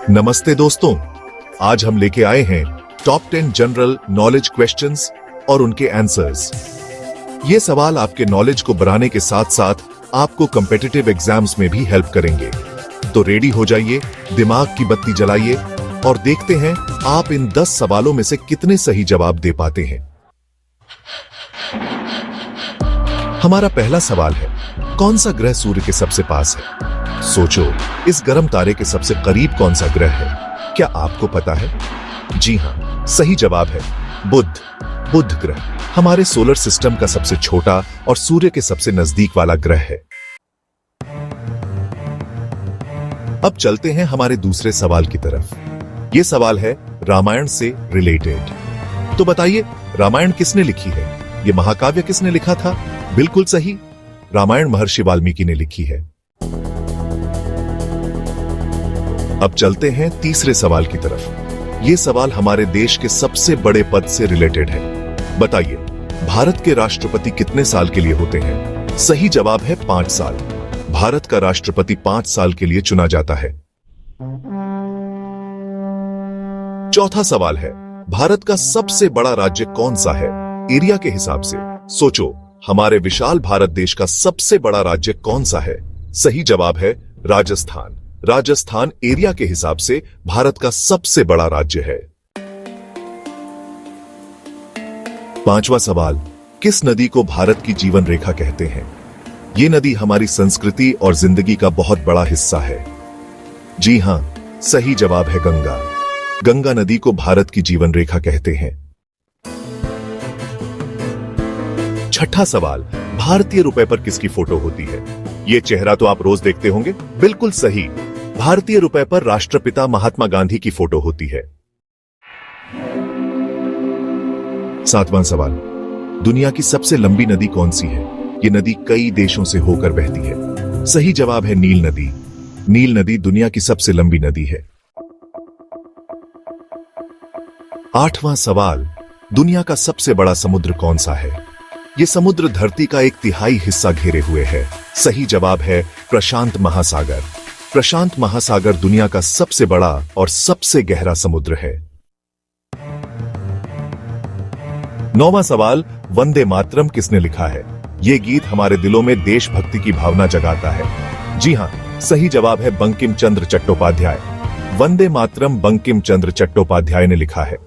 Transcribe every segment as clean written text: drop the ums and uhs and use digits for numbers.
नमस्ते दोस्तों, आज हम लेके आए हैं टॉप 10 जनरल नॉलेज क्वेश्चंस और उनके आंसर्स। ये सवाल आपके नॉलेज को बढ़ाने के साथ साथ आपको कॉम्पिटिटिव एग्जाम्स में भी हेल्प करेंगे। तो रेडी हो जाइए, दिमाग की बत्ती जलाइए और देखते हैं आप इन 10 सवालों में से कितने सही जवाब दे पाते हैं। हमारा पहला सवाल है, कौन सा ग्रह सूर्य के सबसे पास है? सोचो, इस गर्म तारे के सबसे करीब कौन सा ग्रह है? क्या आपको पता है? जी हां, सही जवाब है बुध ग्रह। हमारे सोलर सिस्टम का सबसे छोटा और सूर्य के सबसे नजदीक वाला ग्रह है। अब चलते हैं हमारे दूसरे सवाल की तरफ। यह सवाल है रामायण से रिलेटेड। तो बताइए, रामायण किसने लिखी है? यह महाकाव्य किसने लिखा था? बिल्कुल सही, रामायण महर्षि वाल्मीकि ने लिखी है। अब चलते हैं तीसरे सवाल की तरफ। यह सवाल हमारे देश के सबसे बड़े पद से रिलेटेड है। बताइए, भारत के राष्ट्रपति कितने साल के लिए होते हैं? सही जवाब है 5 साल। भारत का राष्ट्रपति 5 साल के लिए चुना जाता है। चौथा सवाल है, भारत का सबसे बड़ा राज्य कौन सा है एरिया के हिसाब से? सोचो, हमारे विशाल भारत देश का सबसे बड़ा राज्य कौन सा है? सही जवाब है राजस्थान। राजस्थान एरिया के हिसाब से भारत का सबसे बड़ा राज्य है। पांचवा सवाल, किस नदी को भारत की जीवन रेखा कहते हैं? यह नदी हमारी संस्कृति और जिंदगी का बहुत बड़ा हिस्सा है। जी हां, सही जवाब है गंगा। गंगा नदी को भारत की जीवन रेखा कहते हैं। छठा सवाल, भारतीय रुपए पर किसकी फोटो होती है? यह चेहरा तो आप रोज देखते होंगे। बिल्कुल सही, भारतीय रुपए पर राष्ट्रपिता महात्मा गांधी की फोटो होती है। सातवां सवाल, दुनिया की सबसे लंबी नदी कौन सी है? यह नदी कई देशों से होकर बहती है। सही जवाब है नील नदी। नील नदी दुनिया की सबसे लंबी नदी है। आठवां सवाल, दुनिया का सबसे बड़ा समुद्र कौन सा है? यह समुद्र धरती का 1/3 हिस्सा घेरे हुए है। सही जवाब है प्रशांत महासागर। प्रशांत महासागर दुनिया का सबसे बड़ा और सबसे गहरा समुद्र है। नौवां सवाल, वंदे मातरम किसने लिखा है? यह गीत हमारे दिलों में देशभक्ति की भावना जगाता है। जी हां, सही जवाब है बंकिम चंद्र चट्टोपाध्याय। वंदे मातरम बंकिम चंद्र चट्टोपाध्याय ने लिखा है।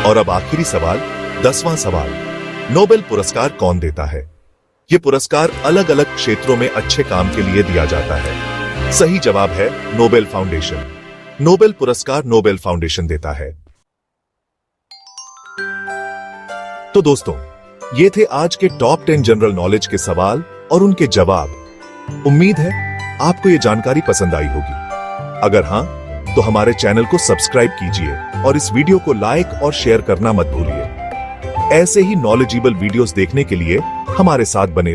और अब आखिरी सवाल, 10वां सवाल, नोबेल पुरस्कार कौन देता है? यह पुरस्कार अलग अलग क्षेत्रों में अच्छे काम के लिए दिया जाता है। सही जवाब है नोबेल फाउंडेशन। नोबेल पुरस्कार नोबेल फाउंडेशन देता है। तो दोस्तों, ये थे आज के टॉप 10 जनरल नॉलेज के सवाल और उनके जवाब। उम्मीद है आपको ये जानकारी पसंद आई होगी। अगर हां, तो हमारे चैनल को सब्सक्राइब कीजिए और इस वीडियो को लाइक और शेयर करना मत भूलिए। ऐसे ही नॉलेजेबल वीडियोस देखने के लिए हमारे साथ बने